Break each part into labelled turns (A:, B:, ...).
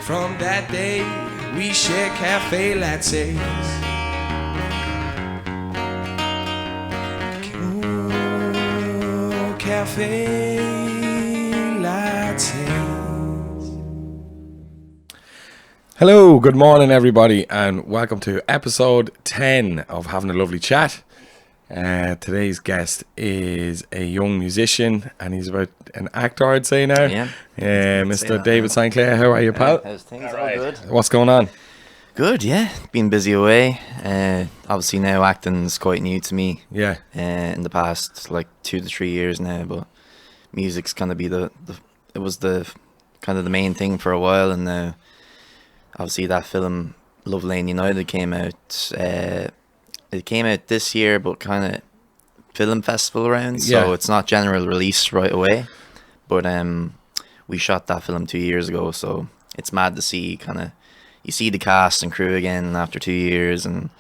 A: From that day, we shared cafe lattes. Ooh, cafe lattes. Hello, good morning, everybody, and welcome to episode 10 of Having a Lovely Chat. Today's guest is a young musician, and he's about an actor, I'd say now.
B: Yeah.
A: Mr. David San Clair, how are you, pal?
B: How's things? All good.
A: What's going on?
B: Good, yeah. Been busy away. Obviously now acting's quite new to me.
A: Yeah.
B: In the past, like 2 to 3 years now, but music's kind of it was the kind of the main thing for a while, and now obviously that film Love Lane United came out. It came out this year, but kind of film festival round, so it's not general release right away. But we shot that film 2 years ago, so it's mad to see you see the cast and crew again after 2 years, and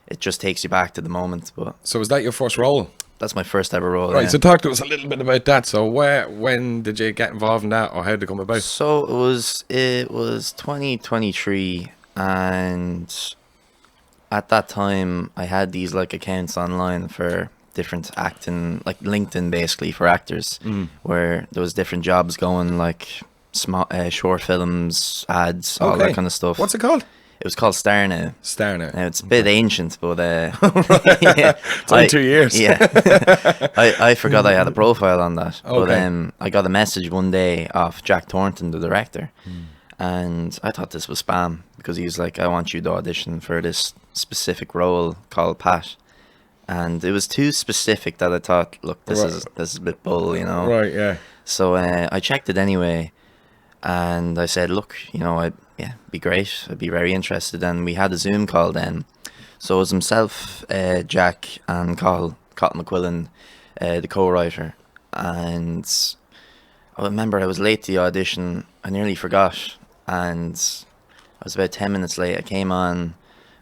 B: it just takes you back to the moment. But
A: So was that your first role?
B: that's my first ever role.
A: Right,
B: yeah.
A: so talk to us a little bit about that. So when did you get involved in that, or how did it come about?
B: So it was 2023, and at that time I had these like accounts online for different acting, like LinkedIn basically for actors, where there was different jobs going, like small short films, ads, all that kind of stuff.
A: What's it called?
B: It was called Star Now.
A: Star Now.
B: Now it's a bit ancient, but yeah,
A: It's only 2 years.
B: Yeah, I forgot I had a profile on that.
A: Okay.
B: But I got a message one day off Jack Thornton, the director, and I thought this was spam because he was like, "I want you to audition for this specific role called Pat," and it was too specific that I thought, "Look, this is a bit bull, you know."
A: Right, yeah.
B: So I checked it anyway, and I said, "Look, you know, it'd be great. I'd be very interested." And we had a Zoom call then. So it was himself, Jack, and Cotton McQuillan, the co-writer. And I remember I was late to the audition. I nearly forgot. And I was about 10 minutes late. I came on,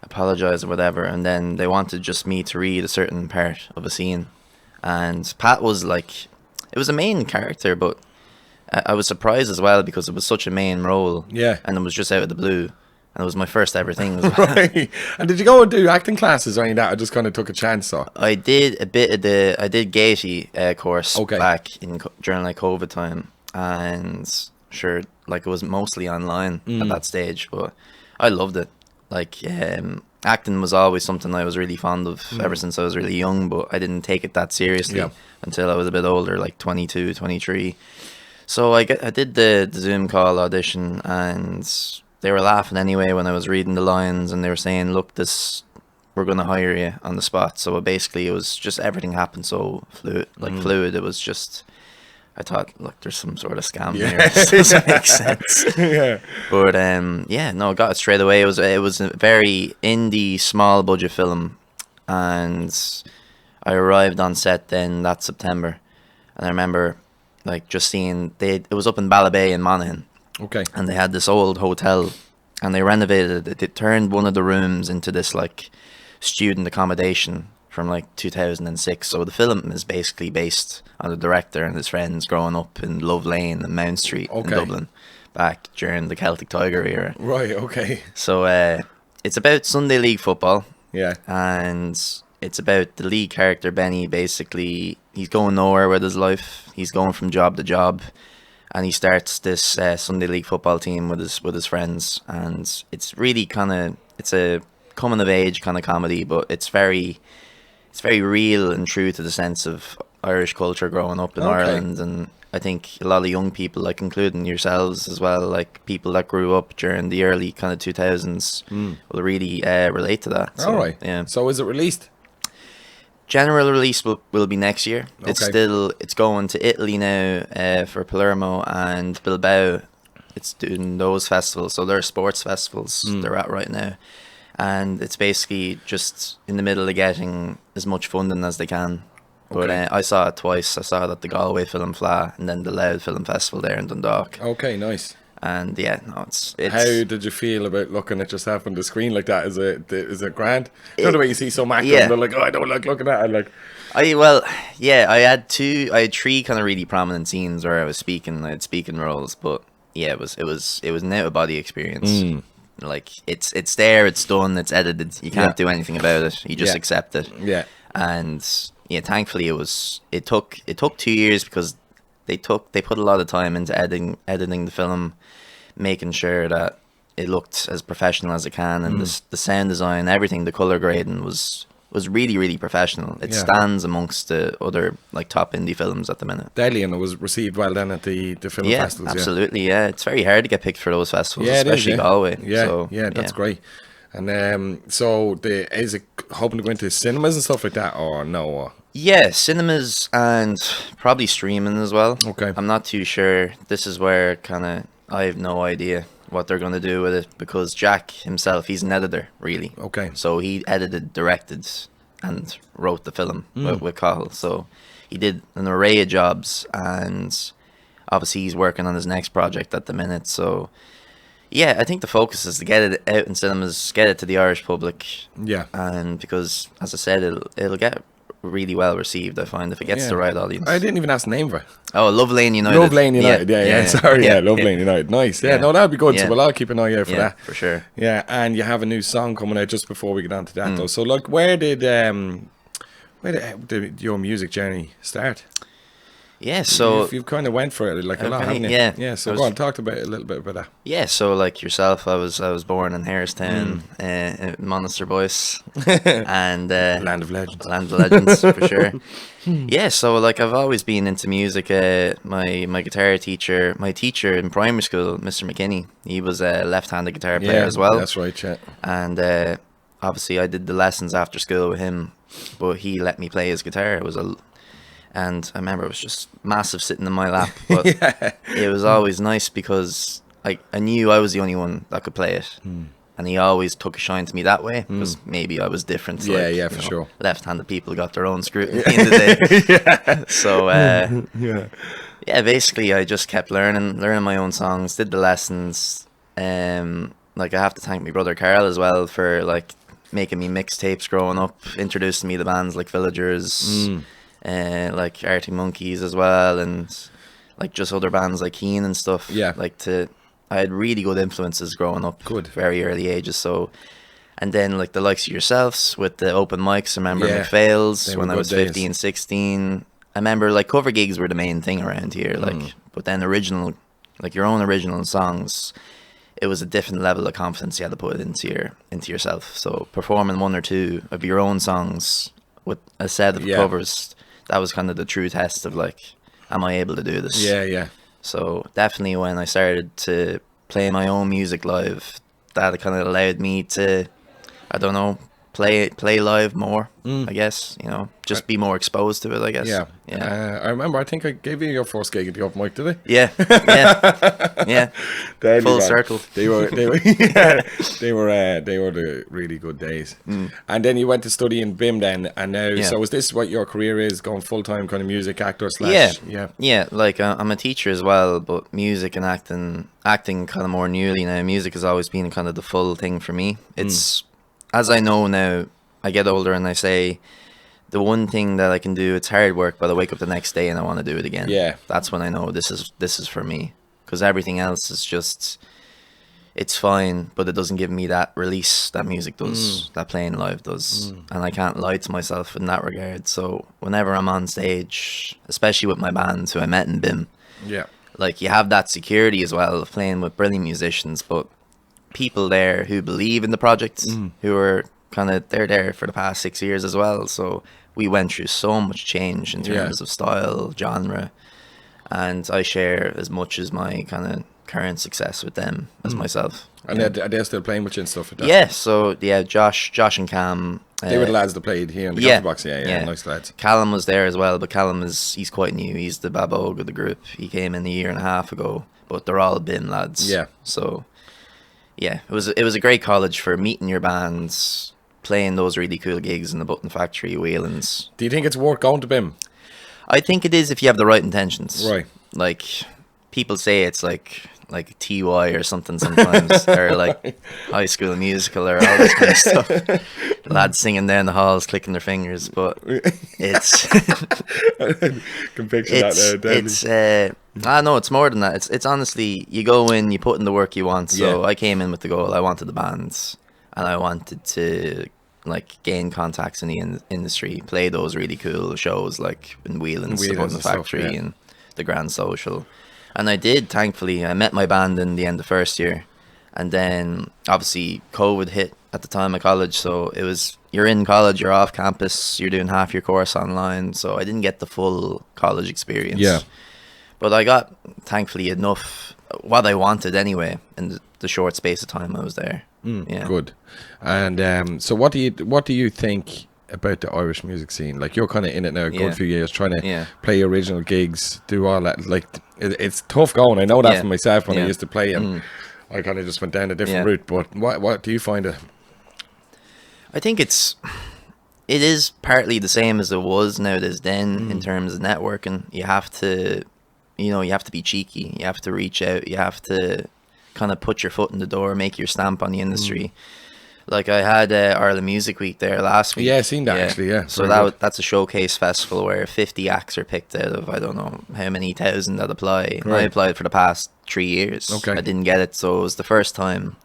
B: apologised or whatever. And then they wanted just me to read a certain part of a scene. And Pat was like, it was a main character, but I was surprised as well because it was such a main role.
A: Yeah.
B: And it was just out of the blue. And it was my first ever thing as well.
A: Right. And did you go and do acting classes or any of that? I just kind of took a chance, so.
B: I did a bit of I did Gaiety course back during like COVID time. And sure, like it was mostly online at that stage, but I loved it. Like acting was always something I was really fond of ever since I was really young, but I didn't take it that seriously until I was a bit older, like 22, 23. So I did the Zoom call audition, and they were laughing anyway when I was reading the lines, and they were saying, "Look, we're going to hire you on the spot." So basically it was just everything happened so fluid. It was just, I thought, look, there's some sort of scam here. This doesn't make sense.
A: Yeah.
B: But I got it straight away. It was a very indie, small budget film, and I arrived on set then that September, and I remember like just seeing it was up in Ballabay in Monaghan.
A: Okay.
B: And they had this old hotel, and they renovated it. They turned one of the rooms into this like student accommodation from like 2006. So the film is basically based on the director and his friends growing up in Love Lane and Mount Street in Dublin back during the Celtic Tiger era.
A: Right, okay.
B: So it's about Sunday League football.
A: Yeah.
B: And it's about the lead character, Benny. Basically, he's going nowhere with his life. He's going from job to job. And he starts this Sunday League football team with his friends. And it's really it's a coming of age kind of comedy, but it's very real and true to the sense of Irish culture growing up in Ireland. And I think a lot of young people, like including yourselves as well, like people that grew up during the early kind of 2000s will really relate to that. So,
A: all right.
B: Yeah.
A: So is it released?
B: General release will be next year. It's going to Italy now for Palermo and Bilbao. It's doing those festivals, so they're sports festivals they're at right now, and it's basically just in the middle of getting as much funding as they can. But I saw it twice. I saw it at the Galway Film Fleadh and then the Loud Film Festival there in Dundalk.
A: Okay, nice.
B: And it's
A: how did you feel about looking at yourself on the screen like that? Is it grand? You know the way you see some actors and they're like, "Oh, I don't like looking at it."
B: I had 3 kind of really prominent scenes where I had speaking roles, but yeah, it was an out of body experience. Like it's there, it's done, it's edited. You can't do anything about it. You just accept it.
A: Yeah.
B: And yeah, thankfully it took 2 years because they put a lot of time into editing the film, making sure that it looked as professional as it can, and the sound design, everything, the color grading was really, really professional. It stands amongst the other like top indie films at the minute.
A: Deadly, and it was received well then at the film festivals.
B: Absolutely, yeah. It's very hard to get picked for those festivals, especially Galway.
A: Yeah,
B: so,
A: that's great. And so is it hoping to go into cinemas and stuff like that, or no? Or?
B: Yeah, cinemas and probably streaming as well.
A: Okay.
B: I'm not too sure. This is where kind of I have no idea what they're going to do with it, because Jack himself, he's an editor, really.
A: Okay.
B: So he edited, directed, and wrote the film with Cahill. So he did an array of jobs, and obviously he's working on his next project at the minute. So yeah, I think the focus is to get it out in cinemas, get it to the Irish public.
A: Yeah.
B: And because, as I said, it'll get really well received, I find, if it gets the right audience.
A: I didn't even ask the name of it.
B: Oh, Love Lane United.
A: Love Lane United, yeah. Sorry, Love Lane United. Nice. Yeah, no, that'd be good.
B: Yeah.
A: So well, I'll keep an eye out for that.
B: For sure.
A: Yeah, and you have a new song coming out just before we get on to that, though. So, like, where did your music journey start?
B: Yeah, so
A: you've kind of went for it like a lot, haven't you? Yeah. So go on, talk about a little bit about that.
B: Yeah, so like yourself, I was born in Harristown, Monaster Boyce, and
A: Land of Legends.
B: Land of Legends for sure. Yeah, so like I've always been into music. My guitar teacher, my teacher in primary school, Mr. McKinney, he was a left-handed guitar player as well.
A: That's right, yeah.
B: And obviously I did the lessons after school with him, but he let me play his guitar. And I remember it was just massive sitting in my lap, but it was always nice because I knew I was the only one that could play it. And he always took a shine to me that way, because maybe I was different.
A: For sure.
B: Left-handed people got their own scrutiny in the day. So, basically I just kept learning my own songs, did the lessons. Like I have to thank my brother Carl as well for like making me mixtapes growing up, introducing me to bands like Villagers, like Arctic Monkeys as well, and like just other bands like Keen and stuff.
A: Yeah.
B: I had really good influences growing up.
A: Good.
B: Very early ages. So, and then like the likes of yourselves with the open mics. I remember McPhail's when I was 15, 16. I remember like cover gigs were the main thing around here. But then original, like your own original songs, it was a different level of confidence you had to put into yourself. So performing one or two of your own songs with a set of covers, that was kind of the true test of like, am I able to do this?
A: Yeah.
B: So definitely when I started to play my own music live, that kind of allowed me to, I don't know, play live more, I guess, just be more exposed to it, I guess.
A: Yeah. I remember, I think I gave you your first gig at the open mic, did I?
B: Yeah. Full circle.
A: They were the really good days. And then you went to study in BIM then, and now, so is this what your career is, going full-time kind of music actor /
B: Yeah, like I'm a teacher as well, but music and acting kind of more newly now. Music has always been kind of the full thing for me. It's, as I know now, I get older and I say, the one thing that I can do, it's hard work, but I wake up the next day and I want to do it again.
A: Yeah.
B: That's when I know this is for me. Because everything else is just, it's fine, but it doesn't give me that release that music does, that playing live does. And I can't lie to myself in that regard. So whenever I'm on stage, especially with my bands who I met in BIM, like you have that security as well of playing with brilliant musicians, but people there who believe in the project, who are they're there for the past 6 years as well. So we went through so much change in terms of style, genre, and I share as much as my kind of current success with them as myself.
A: And are they still playing with you and stuff like that?
B: Yeah, so Josh and Cam,
A: they were the lads that played here in the Coffee Box. Yeah, nice lads.
B: Callum was there as well, but Callum he's quite new. He's the babog of the group. He came in a year and a half ago, but they're all BIM lads.
A: Yeah.
B: So yeah, it was a great college for meeting your bands, playing those really cool gigs in the Button Factory, Whelan's.
A: Do you think it's worth going to BIM?
B: I think it is if you have the right intentions.
A: Right.
B: Like, people say it's like like TY or something sometimes, or like High School Musical or all this kind of stuff. Lads singing down the halls, clicking their fingers, but it's
A: can picture that now.
B: it's no, it's more than that. It's honestly, you go in, you put in the work you want. So I came in with the goal. I wanted the bands, and I wanted to like gain contacts in the industry, play those really cool shows like in Wheeling, supporting the factory and the Grand Social. And I did, thankfully. I met my band in the end of first year, and then obviously COVID hit at the time of college, so it was, you're in college, you're off campus, you're doing half your course online, so I didn't get the full college experience. But I got, thankfully, enough what I wanted anyway in the short space of time I was there.
A: Good. And so what do you think about the Irish music scene? Like, you're kind of in it now a good few years, trying to play original gigs, do all that. Like, it's tough going. I know that from myself when I used to play, and I kind of just went down a different route. But what do you find it?
B: I think it is partly the same as it was nowadays then in terms of networking. You have to, you have to be cheeky. You have to reach out. You have to kind of put your foot in the door, make your stamp on the industry. Like, I had Ireland Music Week there last week.
A: Yeah, I seen that actually,
B: So that's a showcase festival where 50 acts are picked out of, I don't know how many thousand that apply. Right. I applied for the past 3 years. Okay. I didn't get it, so it was the first time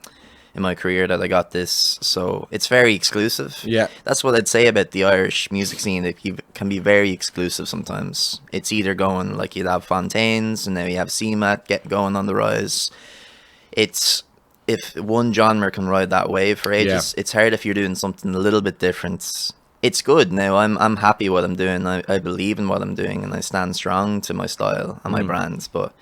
B: in my career that I got this. So it's very exclusive. Yeah. That's what I'd say about the Irish music scene. It can be very exclusive sometimes. It's either going, like, you'd have Fontaines, and now you have CMAT get going on the rise. If one genre can ride that wave for ages, it's hard if you're doing something a little bit different. It's good now. I'm happy what I'm doing. I believe in what I'm doing, and I stand strong to my style and my brands. But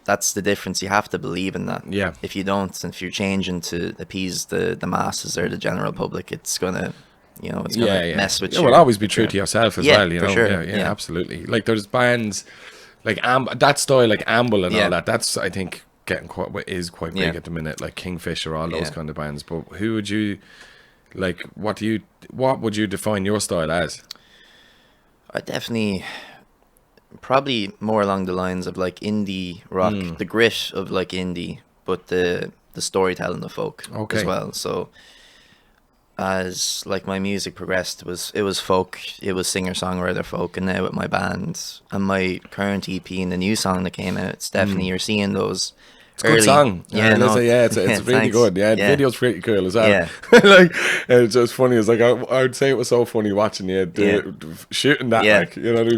B: that's the difference. You have to believe in that. Yeah. If you don't, and if you're changing to appease the masses or the general public, it's gonna, it's gonna mess with you.
A: Well, always be true to yourself as well.
B: For sure.
A: Yeah, absolutely. Like, there's bands like that style, like Amble and all that. That's, I think, getting quite big at the minute, like Kingfisher, all those kind of bands. But who would you like? What would you define your style as?
B: I definitely, probably more along the lines of like indie rock, the grit of like indie, but the storytelling of folk as well. So as like my music progressed, it was folk, it was singer-songwriter folk, and now with my band and my current EP and the new song that came out, it's definitely you're seeing those.
A: It's a good song. It's really good. Yeah, the video's pretty cool as well. Yeah. Like, it's just funny. It's like, I would say it was so funny watching you shooting that. Like,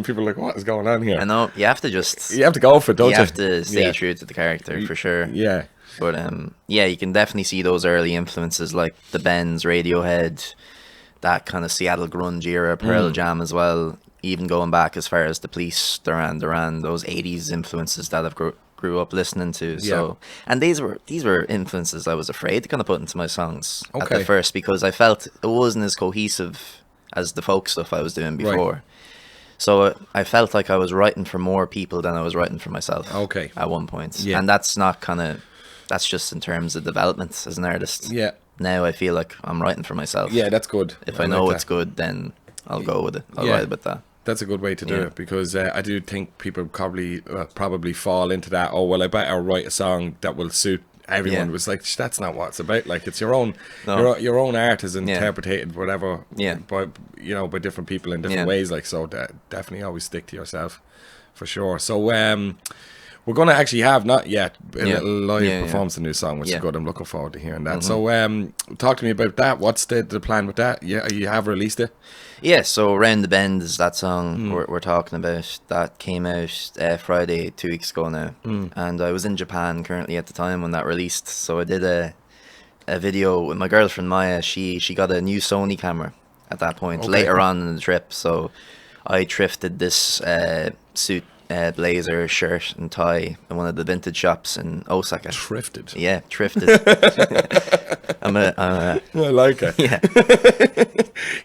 A: people are like, what is going on here?
B: I know. You have to
A: go for it, don't you?
B: You have to stay true to the character, for sure. Yeah. But you can definitely see those early influences, like the Bends, Radiohead, that kind of Seattle grunge era, Pearl Jam as well. Even going back as far as the Police, Duran Duran, those 80s influences that I've grew up listening to. So and these were influences I was afraid to kind of put into my songs at the first, because I felt it wasn't as cohesive as the folk stuff I was doing before. Right. So I felt like I was writing for more people than I was writing for myself. Okay. At one point. Yeah. And that's not that's just in terms of development as an artist. Yeah. Now I feel like I'm writing for myself.
A: Yeah, that's good.
B: If I know it's good, then I'll go with it. I'll ride with that.
A: That's a good way to do it, because I do think people probably fall into that. Oh, well, I better write a song that will suit everyone. It was like, that's not what it's about. Like, it's your own your own art is interpreted whatever by different people in different ways. Like, so definitely always stick to yourself, for sure. So we're going to actually have, not yet, a little live performance of the new song, which is good. I'm looking forward to hearing that. So talk to me about that. What's the plan with that? Yeah, you have released it?
B: Yeah, so Round the Bend is that song we're talking about. That came out Friday 2 weeks ago now. And I was in Japan currently at the time when that released. So I did a video with my girlfriend Maya. She got a new Sony camera at that point, later on in the trip. So I thrifted this suit, blazer, shirt and tie in one of the vintage shops in Osaka.
A: Thrifted?
B: Yeah, thrifted.
A: I like it. Yeah.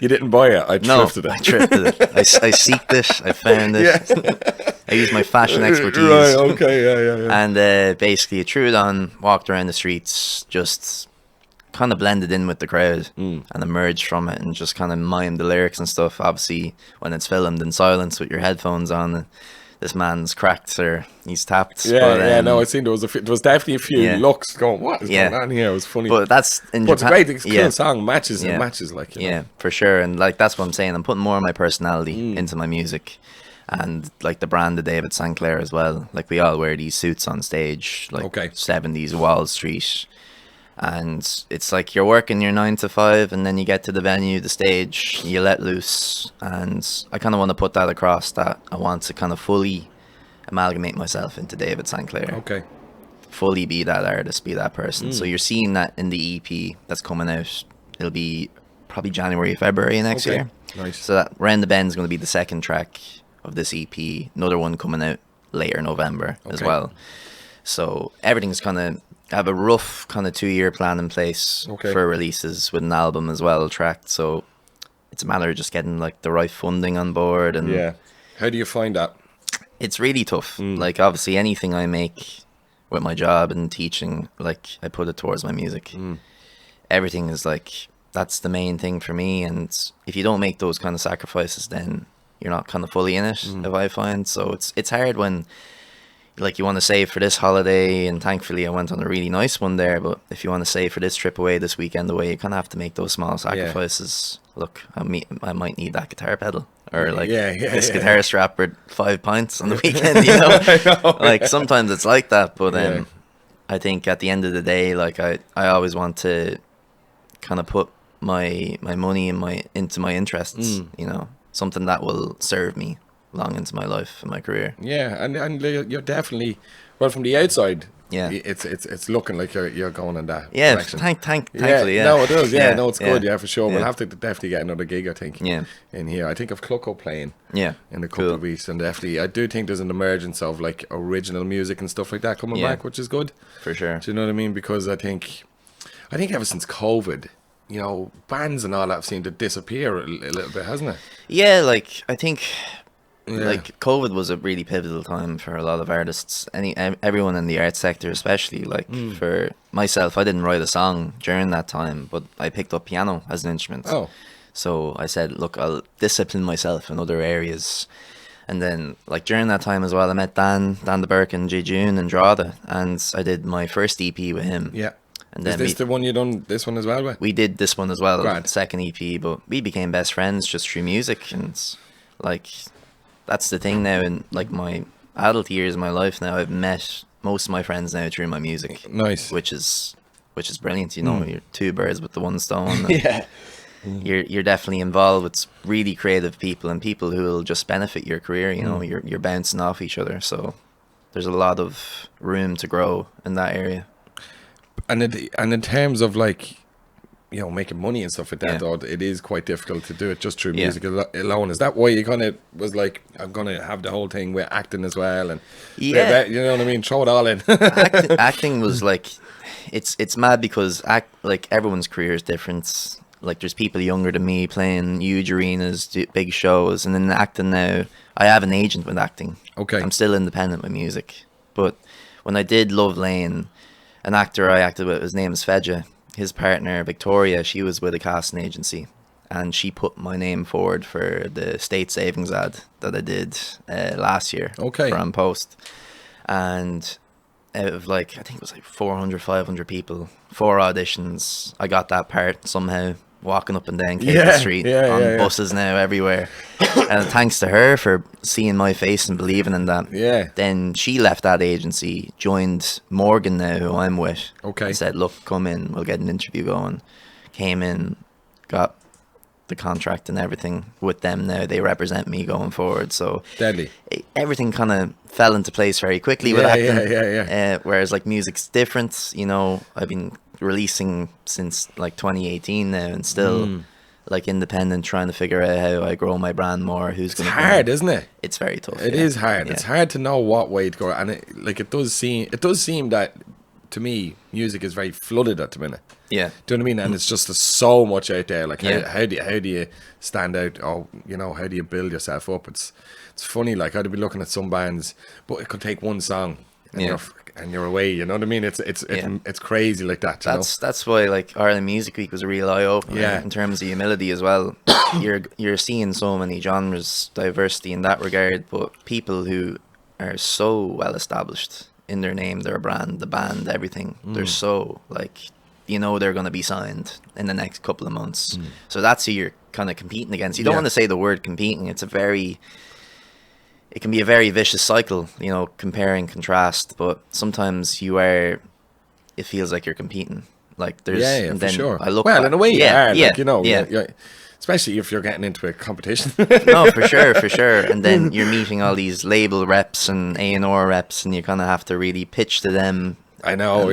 A: You didn't buy it, I thrifted it.
B: I thrifted it. I seeked it, I found it. Yeah. I used my fashion expertise.
A: Right, okay, yeah.
B: And basically I threw it on, walked around the streets, just kind of blended in with the crowd and emerged from it, and just kind of mimed the lyrics and stuff. Obviously, when it's filmed in silence with your headphones on, this man's cracked or he's tapped.
A: Yeah,
B: but,
A: yeah. No, I seen there was definitely a few
B: yeah.
A: looks going. What is going on here? It was funny.
B: But that's in
A: But
B: Japan.
A: it's great. It's a cool song. Matches and matches, like, you know.
B: Yeah, for sure. And like that's what I'm saying. I'm putting more of my personality into my music, and like the brand of David San Clair as well. Like we all wear these suits on stage, like 70s Wall Street. And it's like you're working your 9 to 5, and then you get to the venue, the stage, you let loose. And I kind of want to put that across, that I want to kind of fully amalgamate myself into David San Clair.
A: Okay.
B: Fully be that artist, be that person. So you're seeing that in the EP that's coming out. It'll be probably January, February next year.
A: Nice.
B: So that Round the Bend is going to be the second track of this EP. Another one coming out later November as well. So everything's kind of, I have a rough kind of 2-year plan in place for releases with an album as well tracked. So it's a matter of just getting like the right funding on board. And
A: how do you find that?
B: It's really tough. Like obviously anything I make with my job and teaching, like I put it towards my music. Everything is like, that's the main thing for me. And if you don't make those kind of sacrifices, then you're not kind of fully in it, if I find. So it's hard when like you want to save for this holiday, and thankfully I went on a really nice one there, but if you want to save for this trip away, this weekend away, you kind of have to make those small sacrifices. Look, I might need that guitar pedal, or like this guitar strap for 5 pints on the weekend, you know.
A: I know,
B: like sometimes it's like that, but I think at the end of the day, like I always want to kind of put my money into my interests, you know, something that will serve me long into my life and my career.
A: And you're definitely, well, from the outside,
B: Yeah.
A: It's looking like you're going in that
B: Yeah,
A: direction.
B: thankfully, yeah.
A: No, it does. Yeah, no, it's
B: yeah.
A: good. Yeah, for sure.
B: Yeah.
A: We'll have to definitely get another gig, I think.
B: Yeah.
A: In here, I think of Clucko playing.
B: Yeah.
A: In a couple of weeks, and definitely, I do think there's an emergence of like original music and stuff like that coming back, which is good.
B: For sure.
A: Do you know what I mean? Because I think ever since COVID, you know, bands and all that have seemed to disappear a little bit, hasn't it?
B: Yeah, like I think. Like COVID was a really pivotal time for a lot of artists, everyone in the art sector, especially. Like for myself, I didn't write a song during that time, but I picked up piano as an instrument. So I said, look, I'll discipline myself in other areas. And then like during that time as well, I met Dan the Burke and J June and Drada, and I did my first EP with him.
A: Yeah.
B: And then
A: is this the one you done this one as well with?
B: We did this one as well,
A: Grand.
B: second EP, but we became best friends just through music. And like that's the thing now in like my adult years of my life now, I've met most of my friends now through my music.
A: Nice.
B: Which is brilliant, you know. You're 2 birds with the one stone.
A: Yeah.
B: You're definitely involved with really creative people and people who will just benefit your career, you know. You're bouncing off each other, so there's a lot of room to grow in that area.
A: And in terms of like, you know, making money and stuff like that, though, it is quite difficult to do it just through music alone. Is that why you kind of was like, I'm gonna have the whole thing with acting as well, and you know what I mean, throw it all in?
B: Acting was like, it's mad because like everyone's career is different. Like there's people younger than me playing huge arenas, big shows, and then acting now, I have an agent with acting.
A: Okay.
B: I'm still independent with music, but when I did Love Lane, an actor I acted with, his name is Fedja. His partner, Victoria, she was with a casting agency, and she put my name forward for the state savings ad that I did last year for On Post. And out of like, I think it was like 400, 500 people, 4 auditions, I got that part somehow, walking up and down Capel Street on buses now everywhere. And thanks to her for seeing my face and believing in that.
A: Yeah.
B: Then she left that agency, joined Morgan now, who I'm with.
A: Okay.
B: And said, look, come in, we'll get an interview going. Came in, got the contract and everything with them now. They represent me going forward. So
A: deadly.
B: Everything kind of fell into place very quickly with acting.
A: Yeah.
B: Whereas like music's different, you know. I've been releasing since like 2018 now, and still like independent, trying to figure out how I grow my brand more. It's hard,
A: isn't it?
B: It's very tough.
A: It is hard. It's hard to know what way to go, and it does seem that to me music is very flooded at the minute.
B: Yeah.
A: Do you know what I mean? And it's just there's so much out there. Like how do you stand out? Or you know, how do you build yourself up? It's funny. Like I'd be looking at some bands, but it could take one song. And you're away, you know what I mean? It's crazy like that.
B: That's why like Ireland Music Week was a real eye opener in terms of humility as well. you're seeing so many genres, diversity in that regard, but people who are so well established in their name, their brand, the band, everything. They're so like, they're going to be signed in the next couple of months. So that's who you're kind of competing against. You don't want to say the word competing. It can be a very vicious cycle, compare and contrast, but sometimes it feels like you're competing. Like there's,
A: and
B: then
A: for sure.
B: I look
A: in a way,
B: yeah.
A: Especially if you're getting into a competition.
B: No, for sure. And then you're meeting all these label reps and A&R reps, and you kind of have to really pitch to them.
A: I know,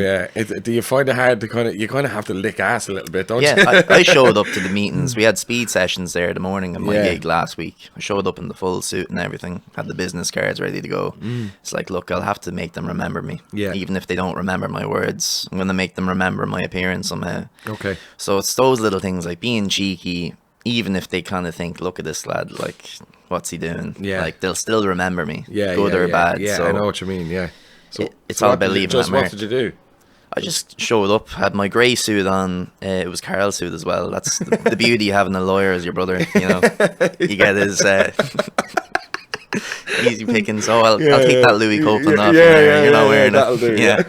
A: do you find it hard to you kind of have to lick ass a little bit, don't you?
B: Yeah, I showed up to the meetings. We had speed sessions there the morning of my gig last week. I showed up in the full suit and everything, had the business cards ready to go. It's like, look, I'll have to make them remember me. Yeah. Even if they don't remember my words, I'm going to make them remember my appearance somehow.
A: Okay.
B: So it's those little things, like being cheeky, even if they kind of think, look at this lad, like, what's he doing? Yeah. Like, they'll still remember me, good or bad.
A: Yeah,
B: so
A: I know what you mean, yeah. So
B: it's all about leaving that mark.
A: What did you do?
B: I just showed up, had my grey suit on. It was Carl's suit as well. That's the beauty of having a lawyer as your brother, You get his easy picking. So I'll take that Louis Copeland off. You're not wearing
A: that'll do,
B: yeah.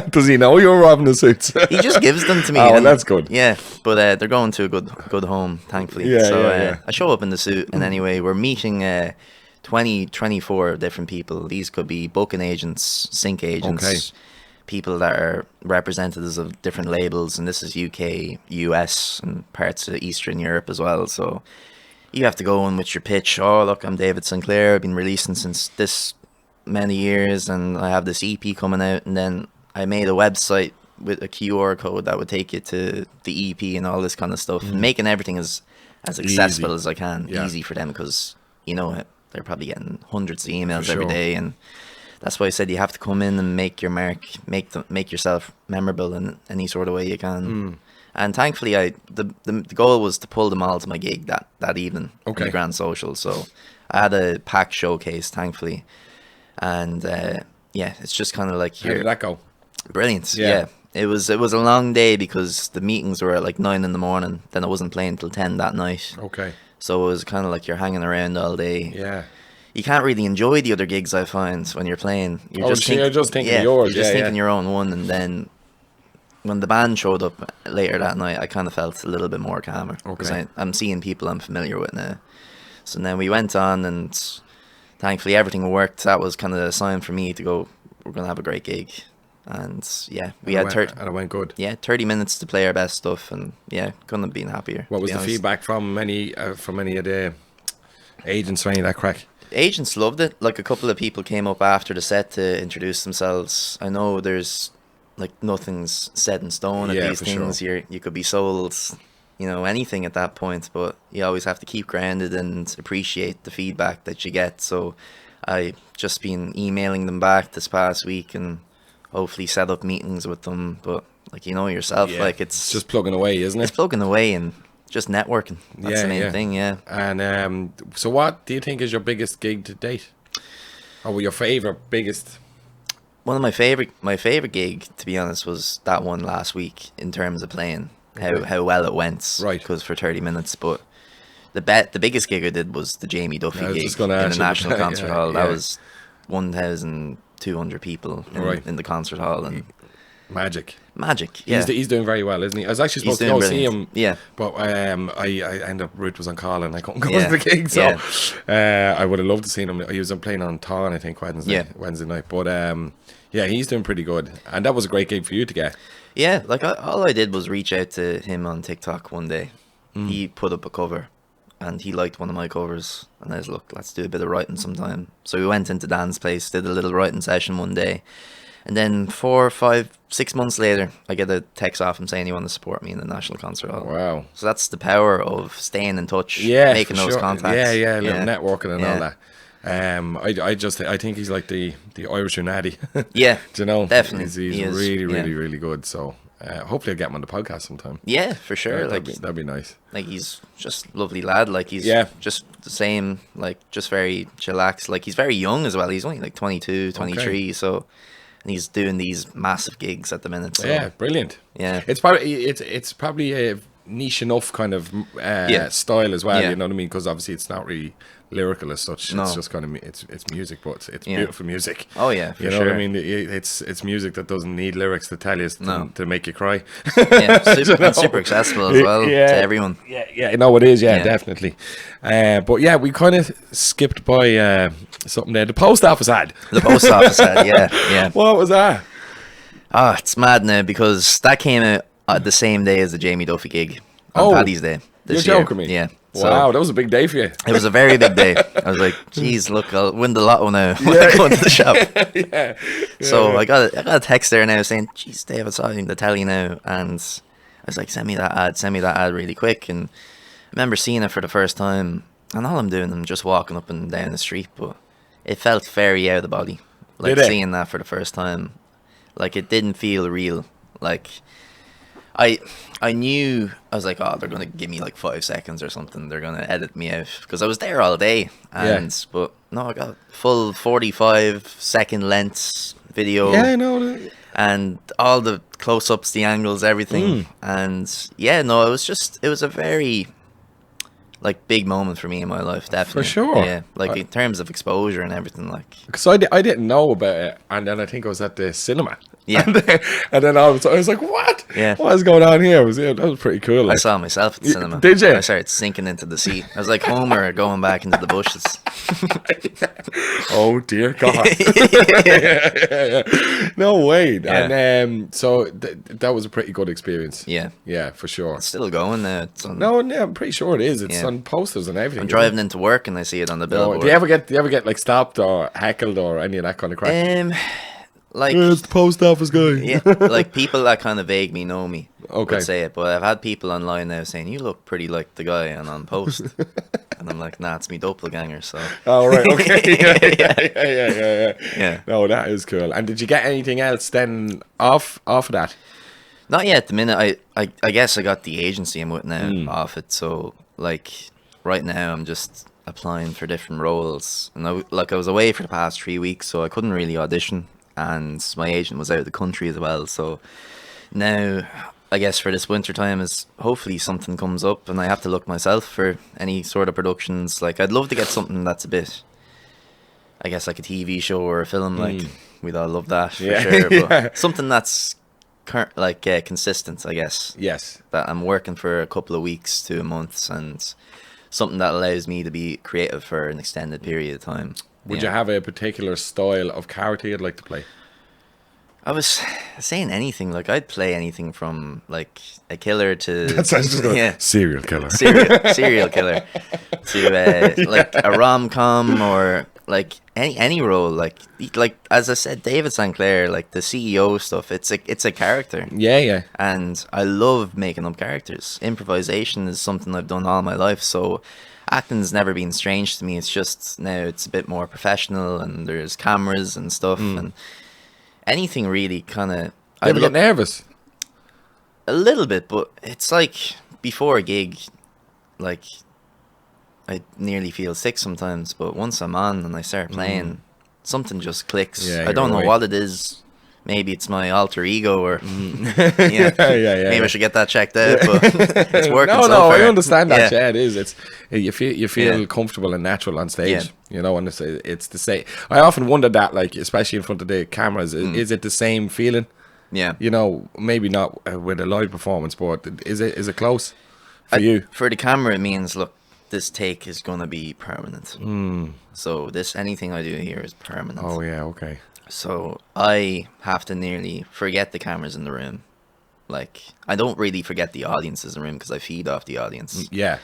A: Does he know you're robbing the suits?
B: He just gives them to me.
A: Oh, that's good.
B: Yeah, but they're going to a good home, thankfully. I show up in the suit, and anyway, we're meeting 24 different people. These could be booking agents, sync agents, people that are representatives of different labels, and this is UK, US, and parts of Eastern Europe as well. So you have to go in with your pitch. Oh, look, I'm David San Clair. I've been releasing since this many years, and I have this EP coming out. And then I made a website with a QR code that would take you to the EP and all this kind of stuff, and making everything as accessible as I can, easy for them, because they're probably getting hundreds of emails every day, and that's why I said you have to come in and make your mark, make yourself memorable in any sort of way you can. And thankfully, the goal was to pull them all to my gig that evening in the Grand Social. So I had a packed showcase, thankfully, and it's just kind of like,
A: how did that go?
B: Brilliant. Yeah. It was a long day because the meetings were at like 9 a.m. Then I wasn't playing till 10 that night.
A: Okay.
B: So it was kind of like you're hanging around all day.
A: Yeah.
B: You can't really enjoy the other gigs, I find, when you're playing.
A: You're just thinking of yours.
B: You're just thinking your own one. And then when the band showed up later that night, I kind of felt a little bit more calmer. Because I'm seeing people I'm familiar with now. So then we went on, and thankfully everything worked. That was kind of a sign for me to go, we're going to have a great gig. And we had 30.
A: And it went good.
B: Yeah, 30 minutes to play our best stuff, and couldn't have been happier.
A: What was the feedback from any of the agents or any of that crack?
B: Agents loved it. Like, a couple of people came up after the set to introduce themselves. I know there's like nothing's set in stone at these things. Sure. You could be sold, anything at that point, but you always have to keep grounded and appreciate the feedback that you get. So I just been emailing them back this past week and hopefully set up meetings with them. But like, yourself, like it's
A: just plugging away, isn't it?
B: It's plugging away and just networking. That's the main thing.
A: And so what do you think is your biggest gig to date, or your biggest?
B: One of my favorite gig, to be honest, was that one last week in terms of playing, how well it went. Right. Because for 30 minutes, but the biggest gig I did was the Jamie Duffy gig in the National Concert Hall. That was 1,200 people in the concert hall, and
A: Magic.
B: Yeah,
A: he's doing very well, isn't he? I was actually supposed to go see him.
B: Yeah,
A: but I ended up, Ruth was on call and I couldn't go to the gig, so I would have loved to see him. He was playing on Tawn, I think, Wednesday night. But he's doing pretty good, and that was a great gig for you to get.
B: Yeah, like all I did was reach out to him on TikTok one day. He put up a cover, and he liked one of my covers, and I was, look, let's do a bit of writing sometime. So we went into Dan's place, did a little writing session one day. And then 4, 5, 6 months later, I get a text off him saying he wanted to support me in the National Concert Hall. Wow. So that's the power of staying in touch, making those contacts.
A: Yeah, little networking and all that. I think he's like the Irish Unadi.
B: Yeah,
A: do you know?
B: Definitely.
A: He's really good. So hopefully I'll get him on the podcast sometime.
B: Yeah, for sure.
A: That'd be nice.
B: Like, he's just a lovely lad. Like, he's just the same, like, just very chillaxed. Like, he's very young as well. He's only like 22, 23, so... And he's doing these massive gigs at the minute. So.
A: Yeah, brilliant.
B: Yeah,
A: it's probably a niche enough kind of style as well. You know what I mean? Because obviously it's not really lyrical as such.
B: No.
A: It's just kind of it's music, but it's
B: Yeah.
A: beautiful music.
B: Oh yeah, for
A: You know
B: sure.
A: what I mean? It's music that doesn't need lyrics to tell you to make you cry.
B: Yeah, and super accessible as well to everyone.
A: Yeah, no, it is. Yeah,
B: Yeah.
A: definitely. But yeah, we kind of skipped by something there. The post office ad.
B: The post office ad, yeah.
A: What was that?
B: Ah, it's mad now because that came out the same day as the Jamie Duffy gig on Paddy's Day this
A: You're
B: year.
A: joking me?
B: Yeah.
A: Wow, that was a big day for you.
B: It was a very big day. I was like, geez, look, I'll win the lotto now when I go into the shop.
A: Yeah.
B: So I got a text there now saying, geez, Dave, I saw you in the telly now. And I was like, send me that ad really quick. And I remember seeing it for the first time. And all I'm doing, I'm just walking up and down the street. But it felt very out of the body. Like seeing that for the first time. Like it didn't feel real. Like I knew, I was like, oh, they're going to give me like 5 seconds or something. They're going to edit me out. Because I was there all day. But no, I got full 45-second length video.
A: Yeah, no.
B: And all the close-ups, the angles, everything. And yeah, no, it was a very like big moment for me in my life, definitely.
A: For sure.
B: Yeah, like in terms of exposure and everything, like.
A: Because I didn't know about it, and then I think I was at the cinema.
B: Yeah.
A: And then I was like, what?
B: Yeah.
A: What is going on here? That was pretty cool. Like.
B: I saw myself at the cinema.
A: Did you?
B: I started sinking into the seat. I was like Homer going back into the bushes.
A: Oh dear God! Yeah. No way.
B: Yeah.
A: And so that was a pretty good experience.
B: Yeah,
A: for sure.
B: It's still going now. It's on,
A: No, yeah, I'm pretty sure it is. It's on posters and everything.
B: I'm driving into work and I see it on the billboard.
A: Do you ever get like stopped or heckled or any of that kind of crap?
B: Like
A: it's the post office guy.
B: Yeah, like people that kind of vaguely know me
A: Okay.
B: would say it, but I've had people online now saying you look pretty like the guy on post, and I'm like, nah, it's me doppelganger. So.
A: Oh right, okay, yeah.
B: Yeah.
A: No, that is cool. And did you get anything else then off of that?
B: Not yet. At the minute, I guess I got the agency I'm with now off it. So like right now, I'm just applying for different roles, and I was away for the past 3 weeks, so I couldn't really audition. And my agent was out of the country as well, so now I guess for this winter time is hopefully something comes up and I have to look myself for any sort of productions. Like I'd love to get something that's a bit, I guess, like a TV show or a film. Like we'd all love that for sure, but something that's consistent, I guess.
A: Yes.
B: That I'm working for a couple of weeks to months and something that allows me to be creative for an extended period of time.
A: Would you have a particular style of character you'd like to play?
B: I was saying anything. Like I'd play anything from like a killer to
A: serial killer,
B: serial killer to like a rom-com or like any role. Like as I said, David San Clair, like the CEO stuff. It's a character.
A: Yeah.
B: And I love making up characters. Improvisation is something I've done all my life. So. Acting's never been strange to me. It's just now it's a bit more professional and there's cameras and stuff and anything really kind of.
A: You ever get nervous?
B: A little bit, but it's like before a gig, like I nearly feel sick sometimes. But once I'm on and I start playing, something just clicks.
A: Yeah,
B: I don't know
A: right.
B: what it is. Maybe it's my alter ego, or
A: yeah.
B: Maybe I should get that checked out. But it's working.
A: No,
B: so far.
A: I understand that.
B: Yeah.
A: Yeah, it is. It's you feel comfortable and natural on stage. You know, and it's the same. I often wonder that, like, especially in front of the cameras, is it the same feeling?
B: Yeah.
A: You know, maybe not with a live performance, but is it close for you?
B: For the camera, it means look, this take is gonna be permanent. So anything I do here is permanent.
A: Oh yeah, okay.
B: So I have to nearly forget the cameras in the room. Like, I don't really forget the audience in the room because I feed off the audience.
A: Yeah.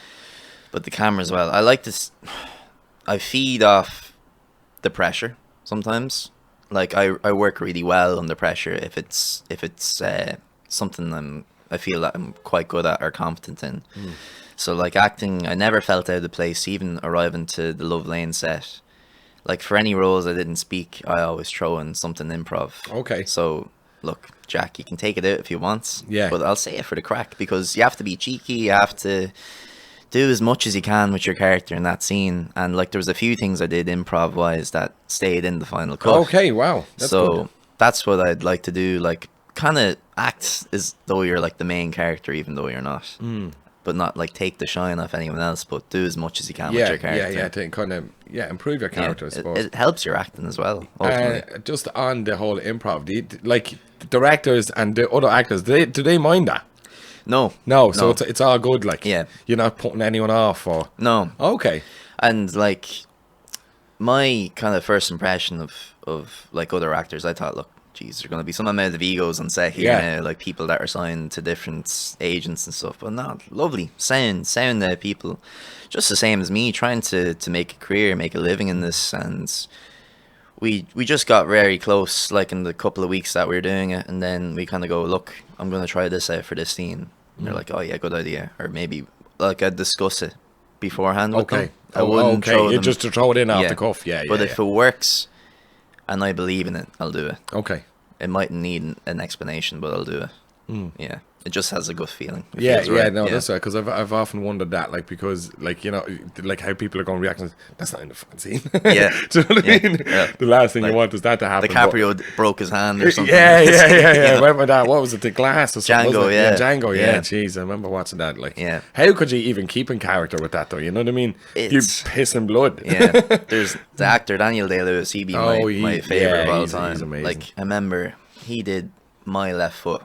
B: But the camera as well. I like this. I feed off the pressure sometimes. Like, I work really well under pressure if it's something I feel that I'm quite good at or competent in. So, like, acting, I never felt out of place, even arriving to the Love Lane set. Like, for any roles I didn't speak, I always throw in something improv.
A: Okay.
B: So, look, Jack, you can take it out if you want.
A: Yeah.
B: But I'll say it for the crack, because you have to be cheeky, you have to do as much as you can with your character in that scene. And, like, there was a few things I did improv-wise that stayed in the final cut.
A: Okay, wow. That's good.
B: That's what I'd like to do, like, kind of act as though you're, like, the main character, even though you're not. but not like take the shine off anyone else, but do as much as you can with your character.
A: To kind of improve your character, I suppose.
B: It helps your acting as well, ultimately.
A: Just on the whole improv, like the directors and the other actors, do they mind that?
B: No.
A: So it's all good. Like, you're not putting anyone off, or
B: no.
A: Okay.
B: And like my kind of first impression of like other actors, I thought, look, geez, there's going to be some amount of egos on set here now, like people that are signed to different agents and stuff. But no, lovely, sound people, just the same as me, trying to make a career, make a living in this. And we just got very close, like in the couple of weeks that we were doing it, and then we kind of go, look, I'm going to try this out for this scene. And they're like, oh yeah, good idea. Or maybe like I'd discuss it beforehand with them. I wouldn't throw them.
A: Just to throw it in off the cuff.
B: But if it works and I believe in it, I'll do it.
A: Okay.
B: It mightn't need an explanation, but I'll do it. Yeah. It just has a good feeling.
A: That's right, because I've often wondered that, like, because, like, you know, like how people are going to react. That's not in the fucking scene.
B: Yeah.
A: Do you know what I mean? Yeah. The last thing you want is that to happen.
B: DiCaprio broke his hand or something.
A: Yeah. I remember that. What was it? The Glass or something?
B: Django,
A: Django, yeah. Jeez, I remember watching that. Like, how could you even keep in character with that, though? You know what I mean? You pissing blood.
B: There's the actor Daniel Day-Lewis. He'd be my favorite of all time.
A: He's amazing.
B: Like, I remember he did My Left Foot.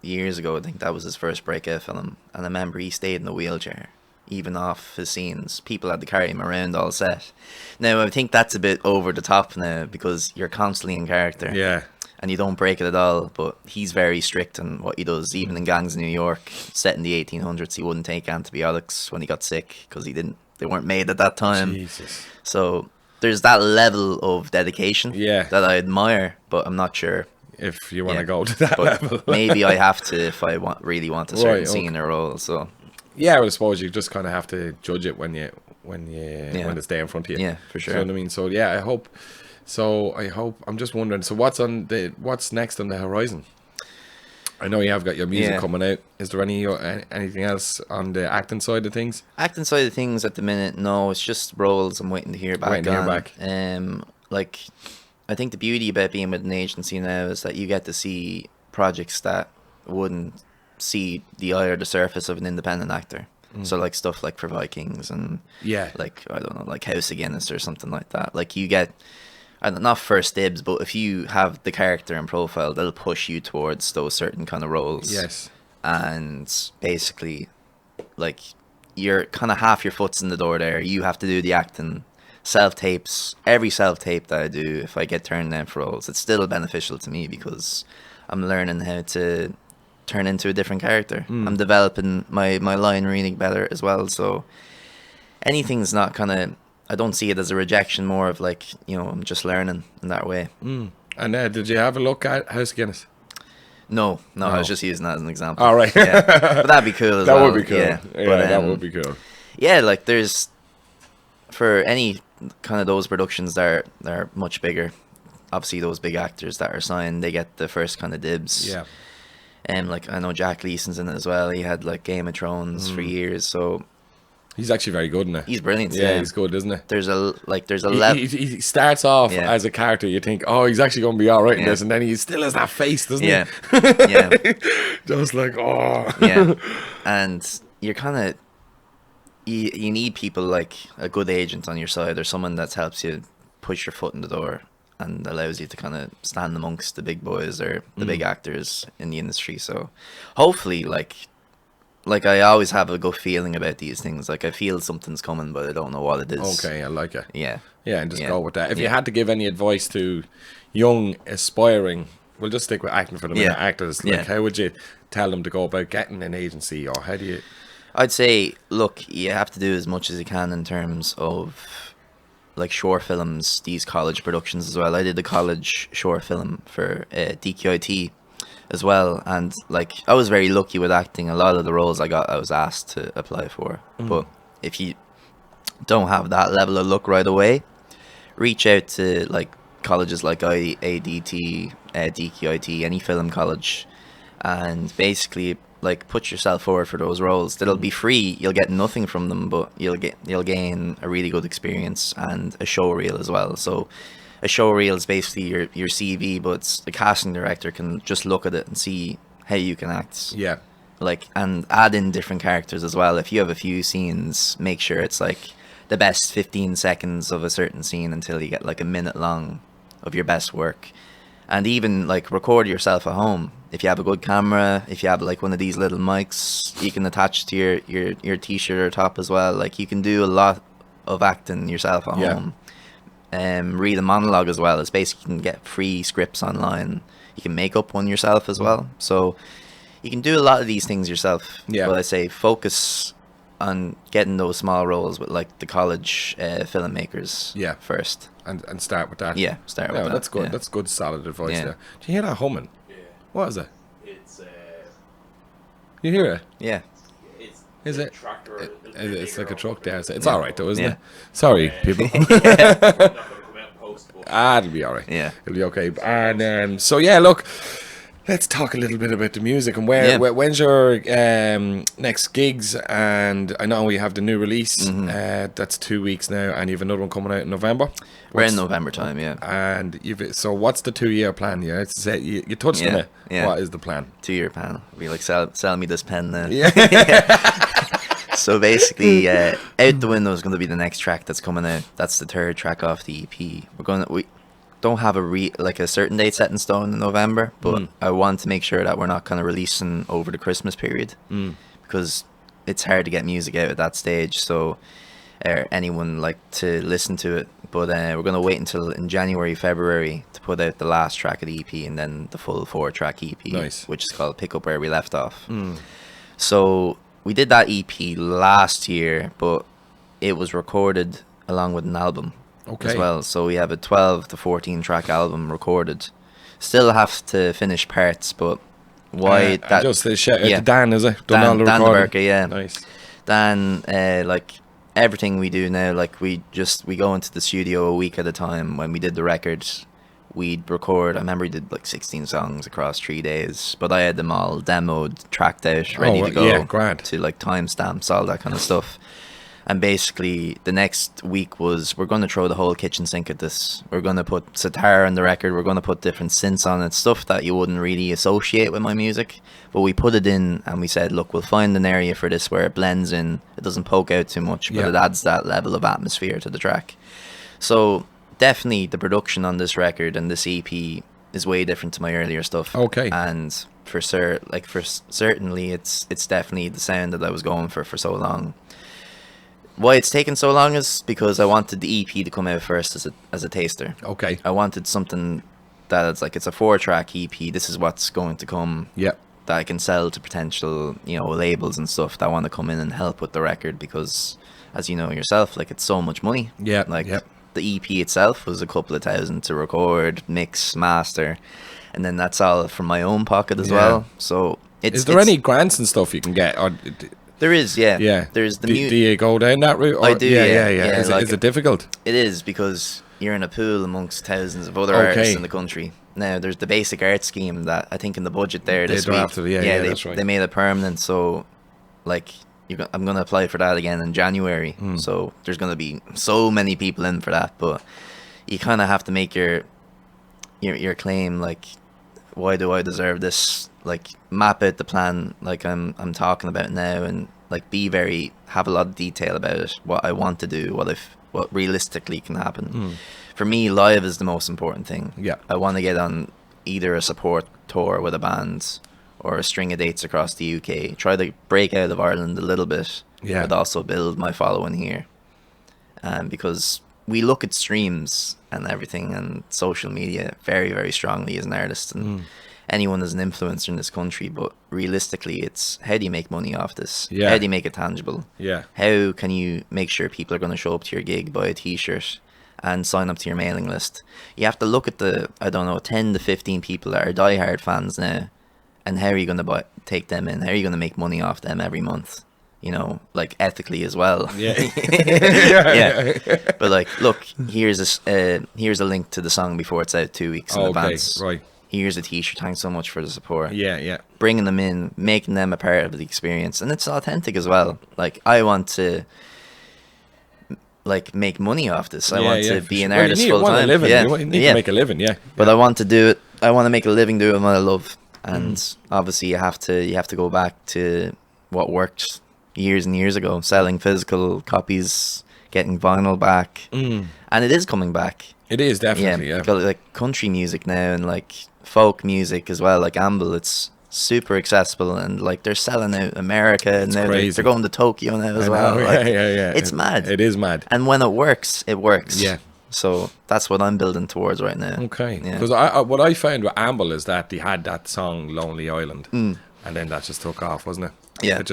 B: Years ago. I think that was his first breakout film, and I remember he stayed in a wheelchair even off his scenes. People had to carry him around all set. Now I think that's a bit over the top now, because you're constantly in character, and you don't break it at all. But he's very strict in what he does. Even in Gangs of New York, set in the 1800s, he wouldn't take antibiotics when he got sick because they weren't made at that time.
A: Jesus.
B: So there's that level of dedication that I admire, but I'm not sure
A: if you want to go to that level.
B: Maybe I have to if I really want a certain scene or role. So
A: I suppose you just kind of have to judge it when it's there in front of you.
B: Yeah, for sure.
A: You know what I mean? So I hope. I'm just wondering. So what's next on the horizon? I know you have got your music coming out. Is there anything else on the acting side of things?
B: Acting side of things at the minute, no. It's just roles I'm waiting to hear back. Like, I think the beauty about being with an agency now is that you get to see projects that wouldn't see the eye or the surface of an independent actor. So like stuff like For Vikings and like, I don't know, like House of Guinness or something like that. Like you get, not first dibs, but if you have the character and profile, they'll push you towards those certain kind of roles.
A: Yes.
B: And basically, like, you're kind of half your foot's in the door there. You have to do the acting. Self-tapes, every self-tape that I do, if I get turned down for roles, it's still beneficial to me because I'm learning how to turn into a different character. I'm developing my line reading better as well, so anything's not kind of, I don't see it as a rejection, more of like, you know, I'm just learning in that way.
A: And did you have a look at House of Guinness?
B: No, I was just using that as an example.
A: All right.
B: But that'd be cool as well.
A: That would be cool. Yeah, that would be cool.
B: Yeah, like there's, for any kind of those productions that are much bigger, obviously those big actors that are signed, they get the first kind of dibs.
A: Yeah.
B: And like, I know Jack Leeson's in it as well. He had like Game of Thrones for years, so
A: he's actually very good in it.
B: He's brilliant.
A: Yeah, he's good, isn't he?
B: There's a level.
A: He starts off as a character. You think, oh, he's actually going to be all right in this, and then he still has that face, doesn't he?
B: Yeah.
A: Just like, oh.
B: Yeah. And you're kind of, you need people like a good agent on your side, or someone that helps you push your foot in the door and allows you to kind of stand amongst the big boys or the big actors in the industry. So hopefully, like I always have a good feeling about these things. Like I feel something's coming, but I don't know what it is.
A: Okay, I like it.
B: Yeah,
A: and just go with that. If you had to give any advice to young aspiring, we'll just stick with acting for the minute, actors, like how would you tell them to go about getting an agency, or how do you?
B: I'd say, look, you have to do as much as you can in terms of like short films, these college productions as well. I did a college short film for DQIT as well, and like I was very lucky with acting. A lot of the roles I got, I was asked to apply for. But if you don't have that level of luck right away, reach out to like colleges like IADT, DQIT, any film college, and basically like put yourself forward for those roles. They'll be free. You'll get nothing from them, but you'll gain a really good experience and a show reel as well. So a show reel is basically your CV, but the casting director can just look at it and see how you can act.
A: Yeah.
B: like, and add in different characters as well. If you have a few scenes, make sure it's like the best 15 seconds of a certain scene until you get like a minute long of your best work. And even like record yourself at home. If you have a good camera, if you have like one of these little mics, you can attach to your t-shirt or top as well. Like, you can do a lot of acting yourself at home. Read a monologue as well. It's basically, you can get free scripts online. You can make up one yourself as well. So you can do a lot of these things yourself. But I say focus on getting those small roles with like the college filmmakers first.
A: And start with that.
B: Start with that.
A: That's good. That's good, solid advice there. Do you hear that humming?
C: Yeah.
A: What is it?
C: It's
A: You hear it?
B: Yeah.
C: It's
A: Is
C: a
A: it?
C: tractor.
A: It's like a truck there. It's all right though, isn't it? Sorry, people.
C: Not going to come out in post, but
A: It'll be all right.
B: Yeah.
A: It'll be okay. And so yeah, look, let's talk a little bit about the music and when's your next gigs? And I know we have the new release. That's 2 weeks now, and you have another one coming out in November.
B: We're in November time,
A: And so what's the 2-year plan? Yeah, it's you touched on it. What is the plan?
B: 2-year plan. We like sell me this pen then.
A: Yeah.
B: So basically, Out the Window is going to be the next track that's coming out. That's the 3rd track off the EP. We don't have a certain date set in stone in November, but I want to make sure that we're not kind of releasing over the Christmas period, because it's hard to get music out at that stage. So anyone like to listen to it, but we're going to wait until in January, February to put out the last track of the EP, and then the full 4-track EP, which is called Pick Up Where We Left Off. So we did that EP last year, but it was recorded along with an album as well. So we have a 12 to 14 track album recorded. Still have to finish parts, but why that?
A: Just Dan, is it?
B: Dan
A: the
B: Berker,
A: Nice.
B: Dan, like everything we do now, like we go into the studio a week at a time. When we did the record, we'd record. I remember we did like 16 songs across 3 days, but I had them all demoed, tracked out, ready to go.
A: Grand.
B: To like timestamps, all that kind of stuff. And basically, the next week was, we're going to throw the whole kitchen sink at this. We're going to put sitar on the record. We're going to put different synths on it, stuff that you wouldn't really associate with my music. But we put it in, and we said, look, we'll find an area for this where it blends in. It doesn't poke out too much, but it adds that level of atmosphere to the track. So definitely the production on this record and this EP is way different to my earlier stuff. And certainly it's definitely the sound that I was going for so long. Why it's taken so long is because I wanted the EP to come out first as a taster. I wanted something that it's a 4-track EP. This is what's going to come. That I can sell to potential, labels and stuff that want to come in and help with the record, because as you know yourself, like, it's so much money. The EP itself was a couple of thousand to record, mix, master, and then that's all from my own pocket as well. So is there
A: any grants and stuff you can get? Or
B: there is, There's the
A: do you go down that route? Or?
B: I do, yeah.
A: Is it difficult?
B: It is, because you're in a pool amongst thousands of other artists in the country. Now, there's the basic art scheme that I think in the budget there this week.
A: That's right.
B: They made it permanent, so like I'm going to apply for that again in January. So there's going to be so many people in for that, but you kind of have to make your claim, like, why do I deserve this? Like, map out the plan like I'm talking about now, and like have a lot of detail about it, what I want to do, what realistically can happen. For me, live is the most important thing. I want to get on either a support tour with a band or a string of dates across the UK, try to break out of Ireland a little bit, but also build my following here. Because we look at streams and everything and social media very, very strongly as an artist, and anyone is an influencer in this country, but realistically, it's how do you make money off this? How do you make it tangible? How can you make sure people are going to show up to your gig, buy a t-shirt and sign up to your mailing list? You have to look at the 10 to 15 people that are diehard fans now, and how are you going to take them in? How are you going to make money off them every month? Like, ethically as well. But like, look, here's a link to the song before it's out 2 weeks in advance. Here's a t-shirt. Thanks so much for the support. Bringing them in, making them a part of the experience, and it's authentic as well. Like, I want to like make money off this. I want to be an artist full time.
A: You need to make a living.
B: But I want to do it. I want to make a living doing what I love. and obviously you have to go back to what worked years and years ago, selling physical copies, getting vinyl back, and it is coming back.
A: It is definitely, yeah.
B: Got, like, country music now and like folk music as well, like Amble. It's super accessible, and like they're selling out America, and now they're going to Tokyo now as well. Like,
A: yeah.
B: It's mad.
A: It is mad.
B: And when it works, it works.
A: Yeah.
B: So that's what I'm building towards right now.
A: Okay.
B: Yeah.
A: Because what I found with Amble is that they had that song "Lonely Island," and then that just took off, wasn't it?
B: Yeah.
A: It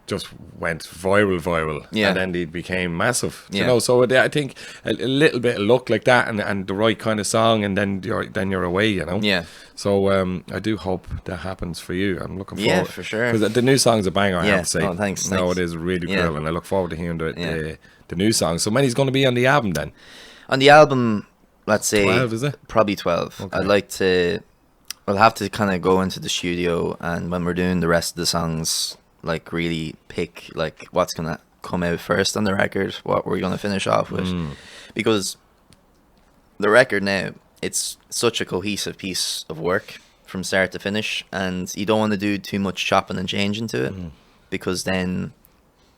A: just went viral,
B: Yeah.
A: and then they became massive.
B: Yeah.
A: You know, so I think a little bit of luck like that, and the right kind of song, and then you're away. You know.
B: Yeah.
A: So I do hope that happens for you. I'm looking forward.
B: Yeah, for sure.
A: Because the new song's a banger, I
B: Yeah.
A: have to say.
B: Oh, thanks.
A: No, it is really
B: Yeah.
A: cool, and I look forward to hearing
B: Yeah.
A: the new song. So many's going to be on the album then?
B: On the album, let's say
A: 12, is it?
B: probably 12.
A: Okay.
B: I'll have to kind of go into the studio, and when we're doing the rest of the songs, like really pick like what's gonna come out first on the record, what we're gonna finish off with, because the record now, it's such a cohesive piece of work from start to finish, and you don't want to do too much chopping and changing to it, because then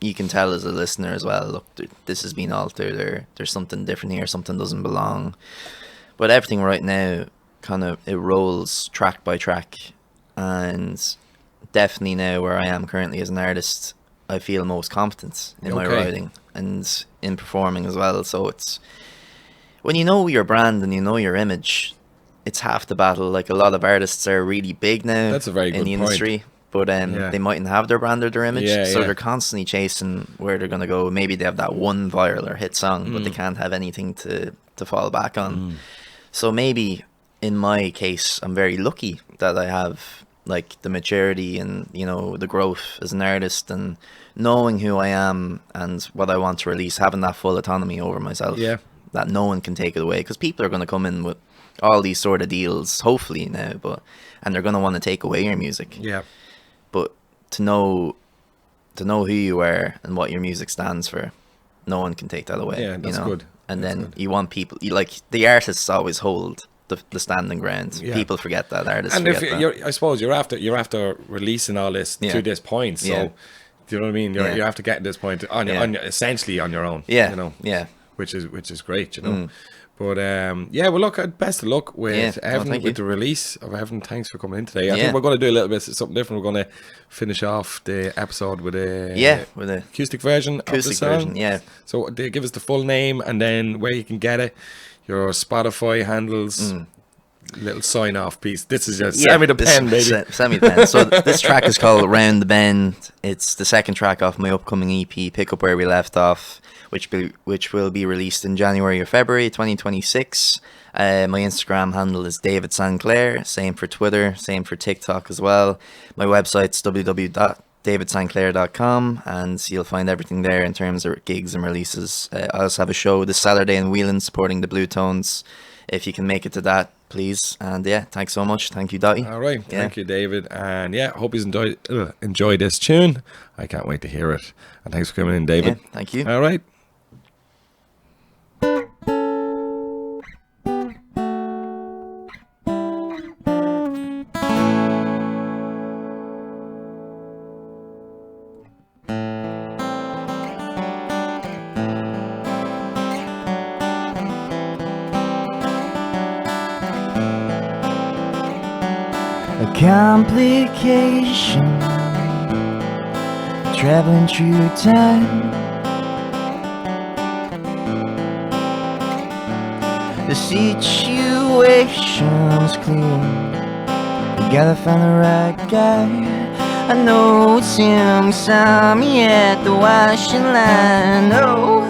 B: you can tell as a listener as well, look, this has been altered, or there's something different here, something doesn't belong. But everything right now kind of, it rolls track by track, and definitely now where I am currently as an artist, I feel most confident in my writing and in performing as well. So it's, when you know your brand and you know your image, it's half the battle. Like, a lot of artists are really big now.
A: That's a very good
B: in the
A: point.
B: industry, but they mightn't have their brand or their image, so they're constantly chasing where they're gonna go. Maybe they have that one viral or hit song, but they can't have anything to fall back on. So maybe in my case, I'm very lucky that I have like the maturity and, you know, the growth as an artist, and knowing who I am and what I want to release, having that full autonomy over myself.
A: Yeah.
B: That no one can take it away, because people are going to come in with all these sort of deals, hopefully now, and they're going to want to take away your music.
A: Yeah.
B: But to know who you are and what your music stands for, no one can take that away.
A: Yeah, that's good.
B: And
A: that's
B: then
A: good.
B: you want people, like, the artists always hold the standing ground.
A: Yeah.
B: People forget that, artists
A: And
B: forget
A: if
B: that.
A: I suppose you're after releasing all this to this point, so do you know what I mean? You have to get to this point on your essentially on your own.
B: Yeah.
A: You know.
B: Yeah.
A: Which is great, you know. But well, look, best of luck with Havin, with the release of Havin. Thanks for coming in today. I think we're going to do a little bit something different. We're going to finish off the episode with
B: with a
A: acoustic version of the song.
B: Yeah.
A: So give us the full name, and then where you can get it, your Spotify handles, little sign off piece. This is just send me the pen, baby.
B: Send me the pen. So this track is called Round the Bend. It's the second track off my upcoming EP, Pick Up Where We Left Off, which will be released in January or February 2026. My Instagram handle is David San Clair. Same for Twitter, same for TikTok as well. My website's www.davidsanclair.com, and you'll find everything there in terms of gigs and releases. I also have a show this Saturday in Whelan supporting the Blue Tones. If you can make it to that, please. And thanks so much. Thank you, Dottie.
A: All right. Thank you, David. And hope you enjoyed this tune. I can't wait to hear it. And thanks for coming in, David.
B: Yeah, thank you.
A: All right.
D: A complication, traveling through time. The situation's clear, you gotta find the right guy. I know it's him, saw me at the washing line. Oh,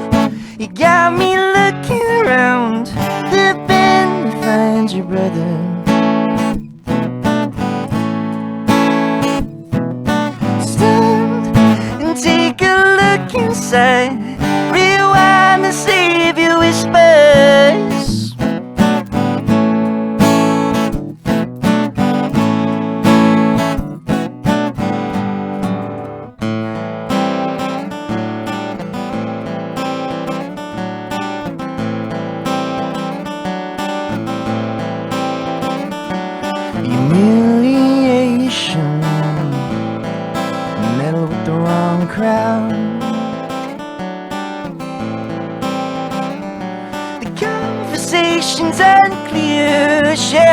D: you got me looking around the bend to find your brother. Take a look inside, rewind and save your whispers. You knew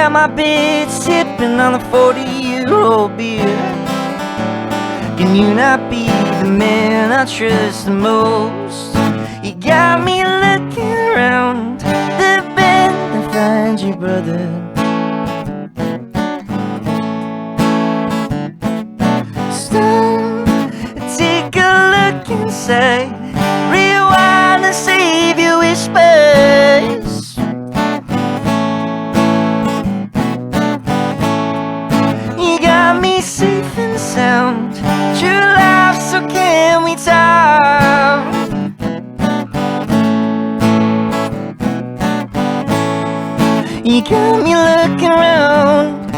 D: at my bed, sipping on a 40-year-old beer. Can you not be the man I trust the most? You got me looking around the bend to find your brother. Stop, take a look inside, rewind and save your whispers. You got me safe and sound, true life, so can we talk? You got me looking around,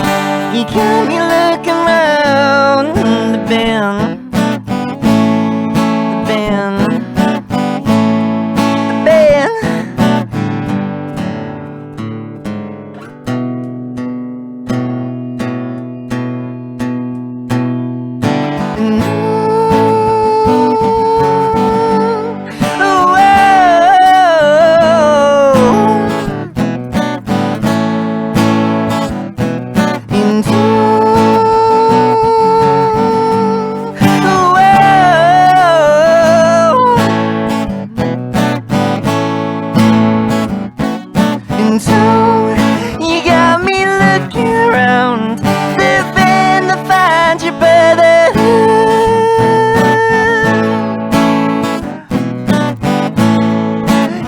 D: you got me looking around the bend, the bend, the bend. You got me looking around the bend to find your brother.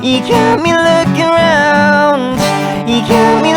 D: You got me looking around, you got me